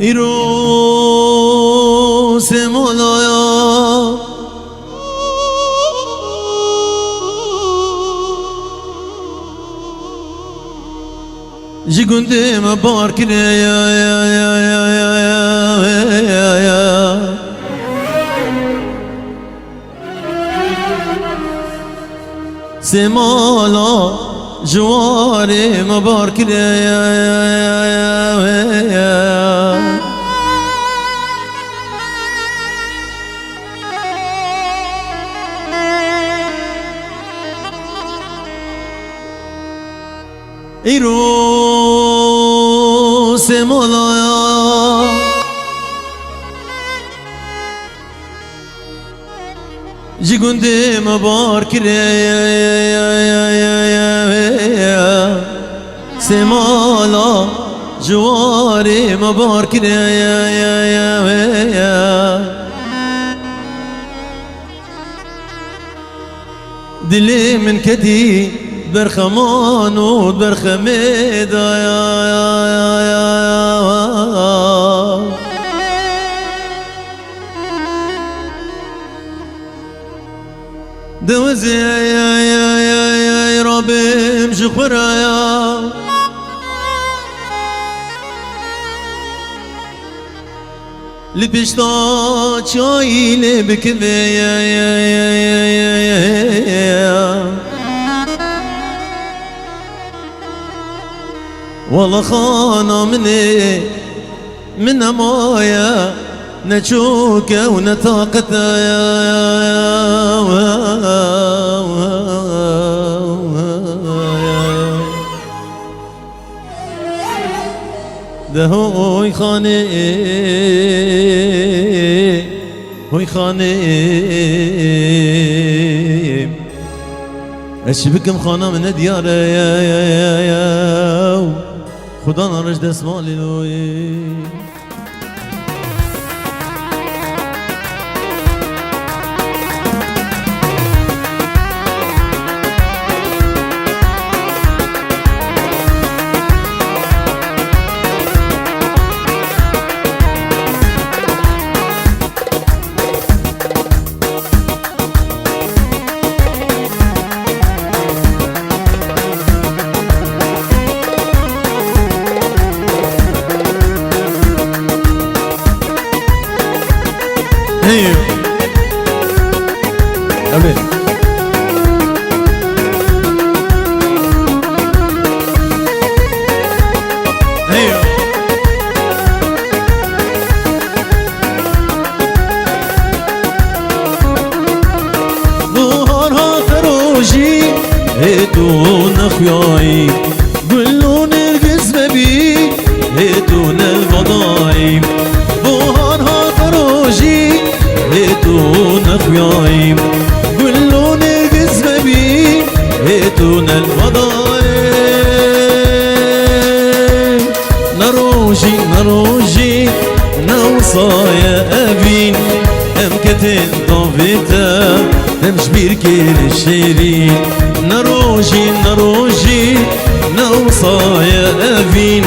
ایرو سمالایا جی گنده ما بار کنه یا یا یا یا یا یا یا سمالا جواره ما بار کنه یا یا یا یا یا ایرو سمالایا جی گنده مبار کره یا یا یا یا یا سمالا جواره مبار کره یا یا یا یا دلی من کدی برخمان و برخمیدا یا یا یا یا دوزی یا یا یا یا ربیم شخورا یا لبشتا چایی لبکوه یا یا یا یا یا والله خانا مني من مايا نشوك ونطاقتا ده هوي خاني هوي خاني اشبكم خانه من ديار يا يا يا يا خدا نارش دست مالی لوی هيو أبي هيو ظهرها فروجي هيتون أخياي قلون الجسم بي هيتون الفضايم ظهرها فروجي هيتون أخياي قلون الجسم بي هيتون الفضايم نروجي نروجي نوصايا أبين أم كتن ضافتا تمشبير كل الشيرين نروجي نروجي نوصايا أبين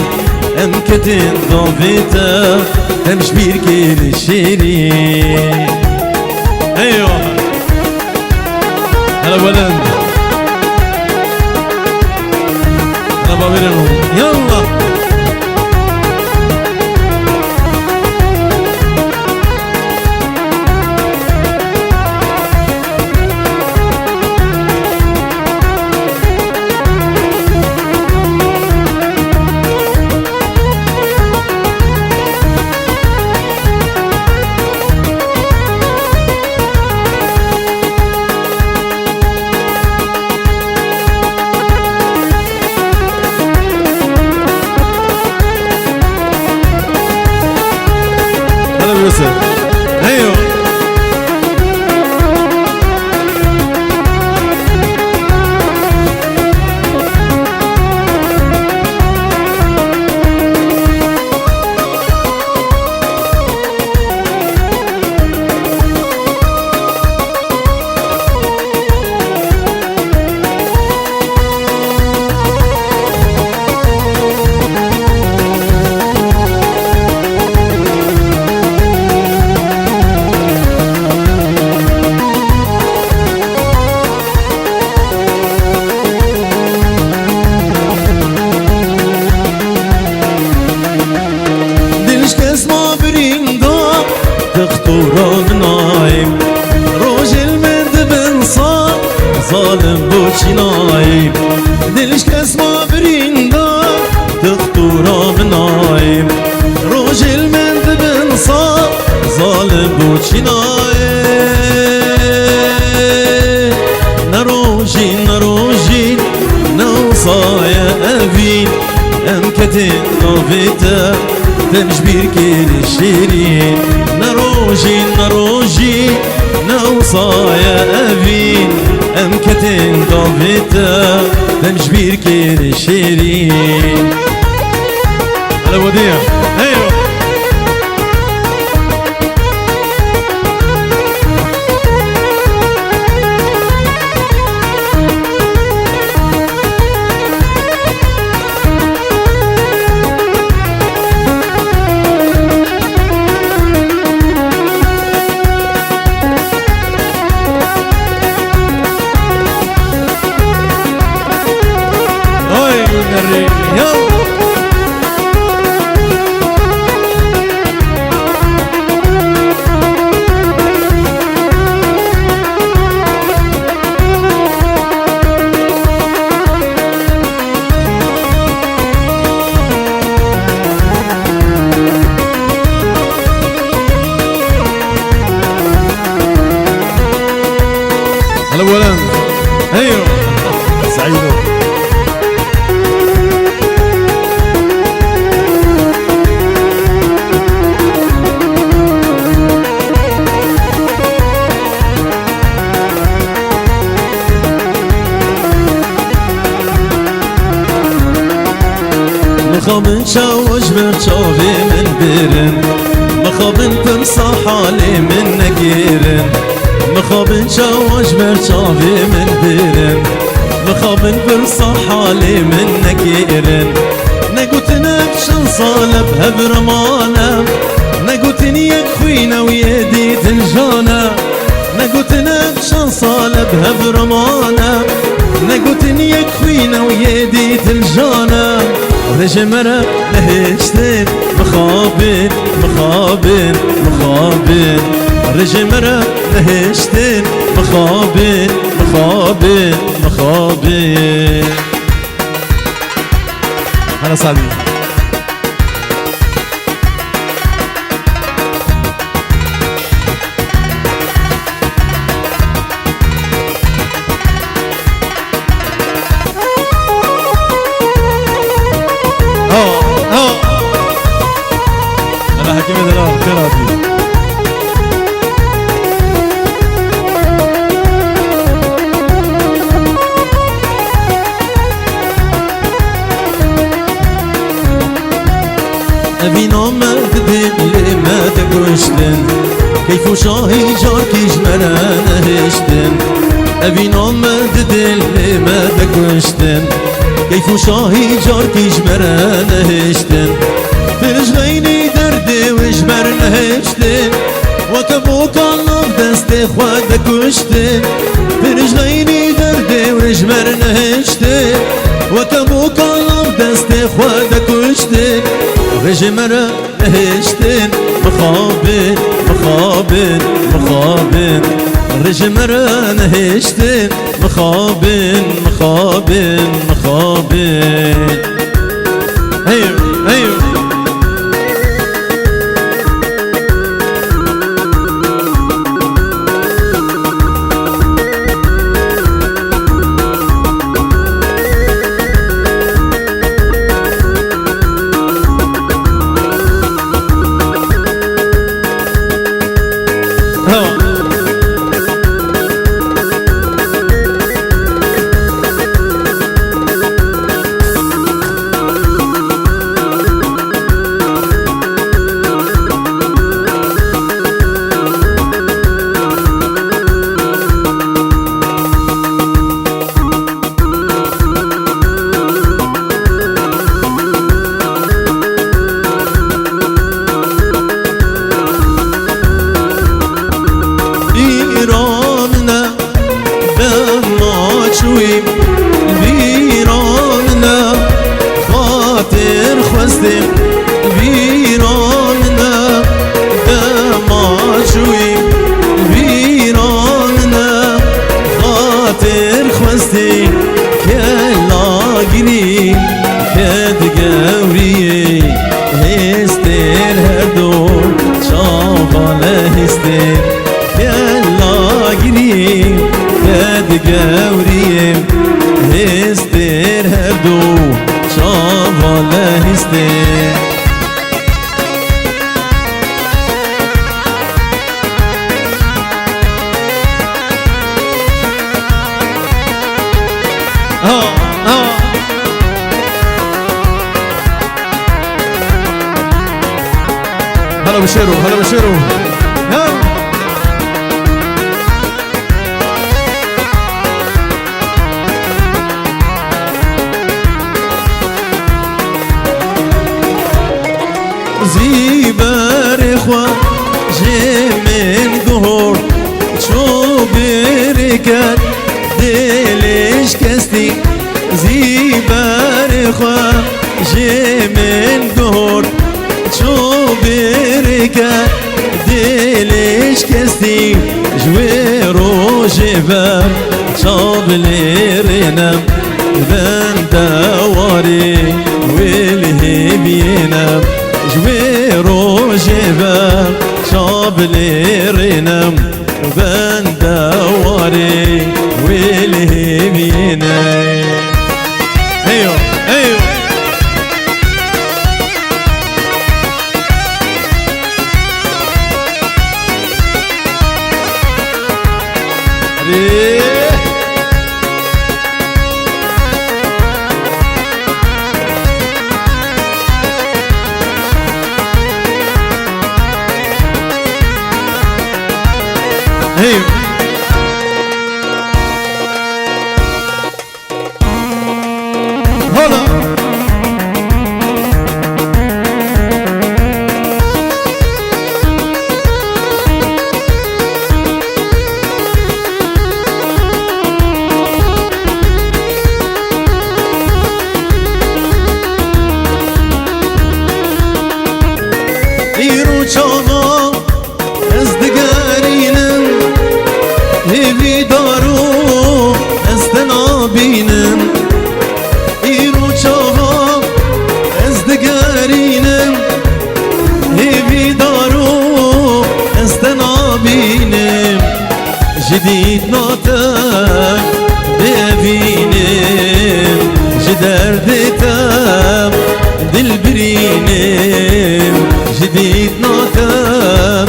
أم كتن ضافتا تمشبير كل الشيرين أيوة هلا ولد هلا بابيرنو يلا يوسف ايوه نايم روج المرد بن صار ظالم بوشي نايم دلش كسما بريندا تخطورا بنايم روج المرد بن صار ظالم بوشي نايم نروجي نروجي نوصايا أبين أمكتين نوفيتا تنجبير كير الشيرين نروجي نروجي نوصايا أبين أمكتين نوفيتا تنجبير كير الشيرين على وديع أيوه الأولان أيوه سعيدو مخابن شاوش برشافي من بيرن مخابن تمسح علي من نقيرن مخابن شاوش برشافي من بيرن مخابن برصح علي من نقيرن نقوت نفشن صالب هبرمانا نقوت نيك خوينا ويدي تنجانا نقوت نفشن صالب هبرمانا نقوت نيك خوينا ويدي تنجانا رجمرة نهشتن مخابن مخابن مخابن رجمرة نهشتن مخابن مخابن مخابن أنا سعدي أنا حكيم دلال كراتي أبي نامد دل ما تكشتن كيف شاهي جاركيش مرا نهشتن أبي نامد دل ما تكشتن كيف شاهي جاركيش مرا نهشتن فرجليني دردي وجبر نهشتن وكبوك الله بدستي خواد كشتن فرجليني دردي وجبر نهشتن وكبوك الله بدستي خواد كشتن رجمرة نهشتن مخابن مخابن مخابن رجمرة نهشتن مخابن مخابن مخابن أيوه أيوه هستين يلا قريب هاد قوريم هستير هردو شافا هستين هلا بشيرو هلا بشيرو زيبر اخوة جيمن قهور شو بركات دلش كستي زيبر اخوة جيمن قهور شو بركات دلش كستي جويرو جبال شابلي رنم بندواري والهبينم جويرو جبال شابلي رنم بندواري والهبينم ايوه ايوه çava ezdigarinem evi daru ezden abinem iru çava ezdigarinem evi daru ezden abinem jidid natak devinem jiderditem dilbirinem جديد ناتم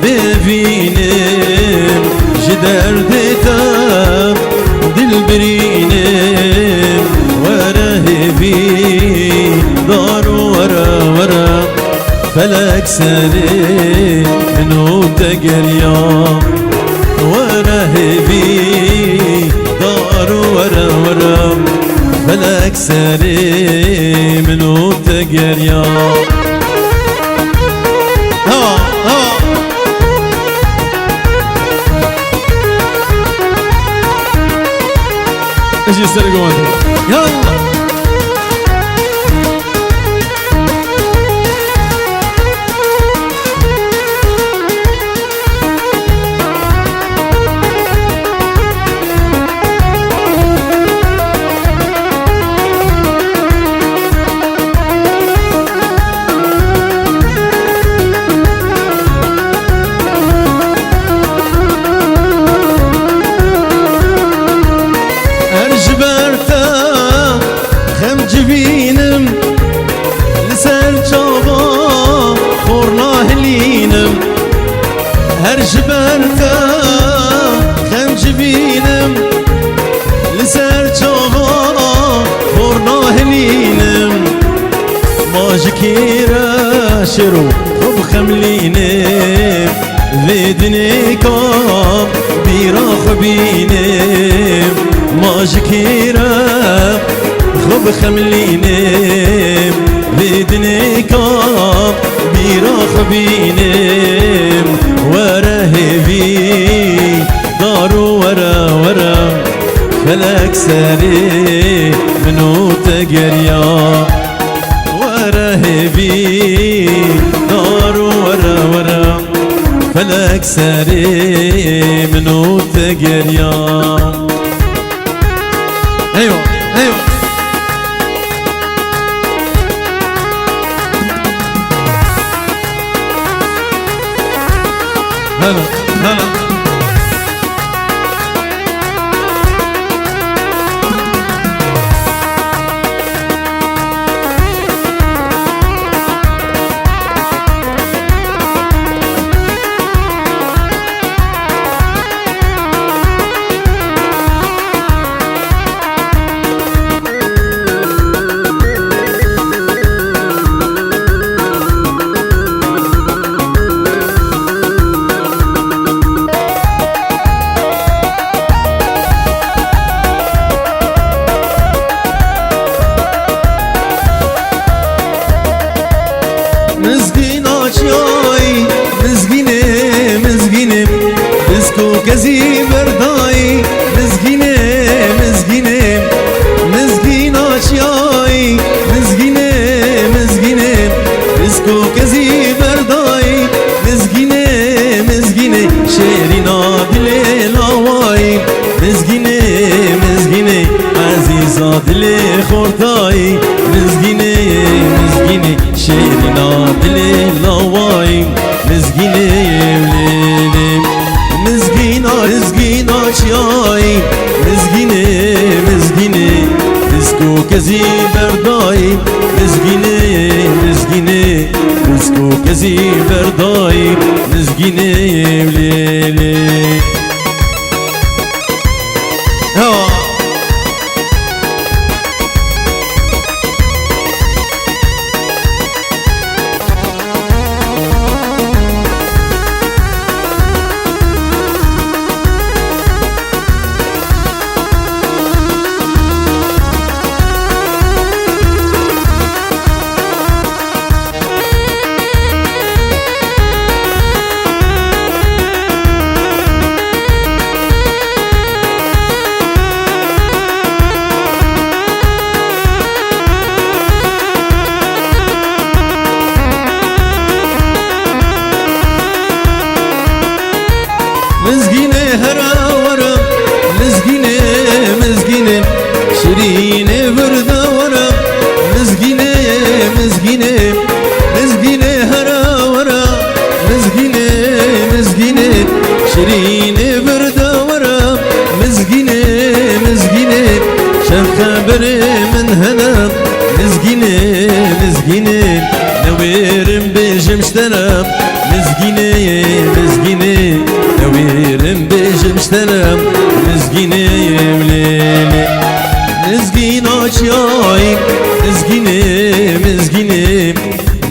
ببینم جدردتم دل برینم وره بی دارو وره فلک سری منو تگریا وره بی دارو وره فلک سری منو تگریا ايش يسرقوا انت يلا جبينم لسر çava خورنا هلينم هر جبرتا خم جبينم لسر çava خورنا هلينم ماجكيرا شرو خب خملينم ذدني كام بيرا خبينم ماجكيرا خب خملينم بدني كام بيراخ بينم ورهبي دارو ورا فلك سري منو تقريا ورهبي دارو ورا فلك سري منو تقريا ايوه ايوه هلا هلا مزگین آچیایی مزگینه مزگینه بسکو کزی بردایی مزگینه مزگینه مزگین آچیایی مزگینه مزگینه بسکو کزی بردایی مزگینه مزگینه شیرینا دل لاوایی مزگینه مزگینه عزیزا دل خورتایی مزگینه مزگینه شیرینا دل لاوایی مزگینه ولینه مزگینا مزگینا چیایی مزگینه مزگینه بسکو کزی بردایی مزگینه مزگینه بسکو کزی بردایی مزگینه ولینه مزگینه هرا ورا مزگینه مزگینه شیرینه وردا ورا مزگینه مزگینه مزگینه هرا ورا مزگینه مزگینه شیرینه وردا ورا مزگینه مزگینه شف خبر من هنا مزگینه مزگینه نويرم بجمشترم مزگینه مزگینه نويرم بجمشترم مزگینه وليلي مزگین آچیایی مزگینه مزگینه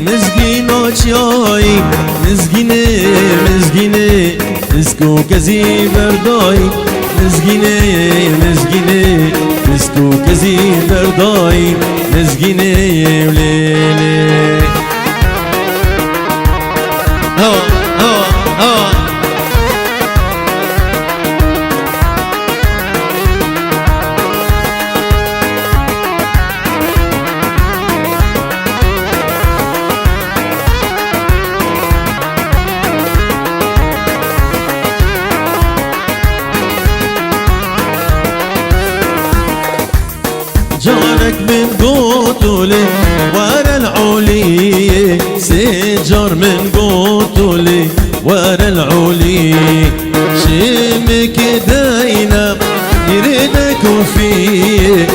مزگین آچیایی مزگینه مزگینه بسکو کزی بردایی مزگینه مزگینه بسکو کزی بردایی مزگینه وليلي هوا هوا هوا جارك من قوتولي ورا العولي سجار من قوتولي ورا العولي شمك داينا يريدك وفيه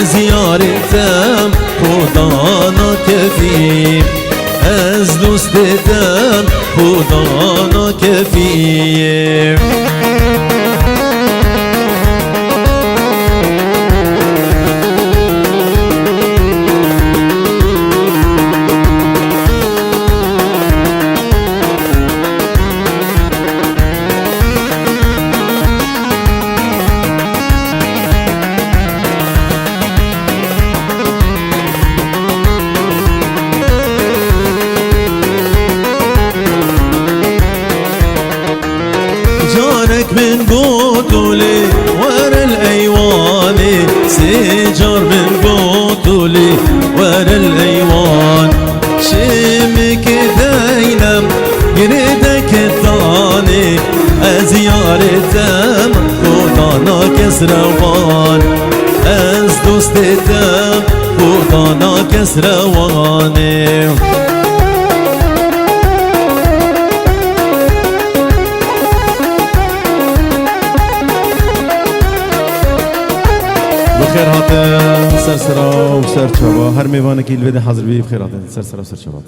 زيارة تام خدانا كفيه دوست تام خدانا كفيه من قوتولي ورا الايوان سجار من قوتولي ورا الايوان شمك داينم يريدك الثاني زيارة تام خدانا كسروان از دوست تام خدانا كسرواني بخیر هاتن سرسرا و سرچاوا هر میوانه که الوده حاضر بی بخیر هاتن سرسرا و سرچاوا